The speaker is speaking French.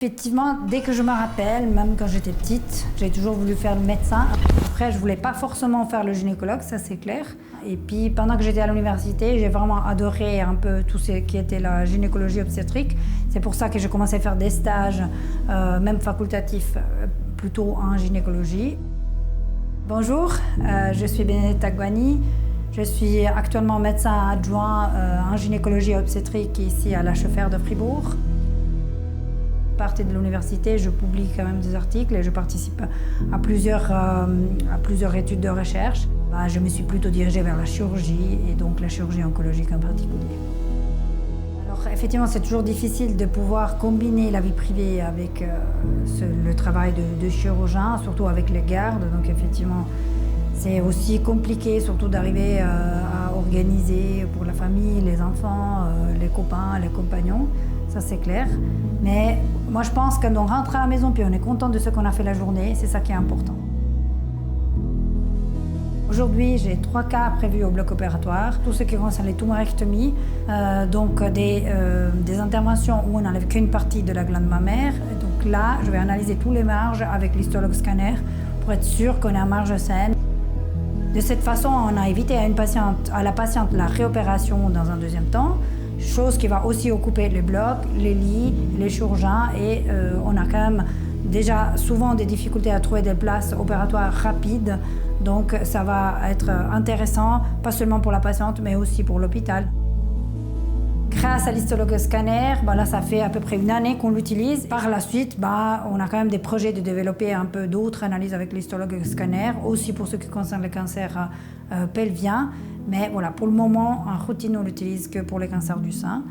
Effectivement, dès que je me rappelle, même quand j'étais petite, j'ai toujours voulu faire le médecin. Après, je voulais pas forcément faire le gynécologue, ça c'est clair. Et puis, pendant que j'étais à l'université, j'ai vraiment adoré un peu tout ce qui était la gynécologie obstétrique. C'est pour ça que j'ai commencé à faire des stages, même facultatifs, plutôt en gynécologie. Bonjour, je suis Benedetta Guani. Je suis actuellement médecin adjoint en gynécologie obstétrique ici à l'HFR de Fribourg. À partir de l'université, je publie quand même des articles et je participe à plusieurs études de recherche. Je me suis plutôt dirigée vers la chirurgie et donc la chirurgie oncologique en particulier. Alors effectivement, c'est toujours difficile de pouvoir combiner la vie privée avec le travail de chirurgien, surtout avec les gardes. Donc effectivement, c'est aussi compliqué, surtout d'arriver à organiser pour la famille, les enfants, les copains, les compagnons. Ça c'est clair. Mais moi je pense que quand on rentre à la maison puis on est content de ce qu'on a fait la journée, c'est ça qui est important. Aujourd'hui, j'ai 3 cas prévus au bloc opératoire. Tout ce qui concerne les tumorectomies, donc des interventions où on n'enlève qu'une partie de la glande mammaire. Et donc là, je vais analyser tous les marges avec l'histologue scanner pour être sûr qu'on est en marge saine. De cette façon, on a évité à la patiente la réopération dans un deuxième temps, chose qui va aussi occuper les blocs, les lits, les chirurgiens et on a quand même déjà souvent des difficultés à trouver des places opératoires rapides. Donc ça va être intéressant, pas seulement pour la patiente, mais aussi pour l'hôpital. Grâce à l'histologue scanner, là, ça fait à peu près 1 année qu'on l'utilise. Par la suite, on a quand même des projets de développer un peu d'autres analyses avec l'histologue scanner, aussi pour ce qui concerne les cancers pelviens. Mais voilà, pour le moment, en routine, on l'utilise que pour les cancers du sein.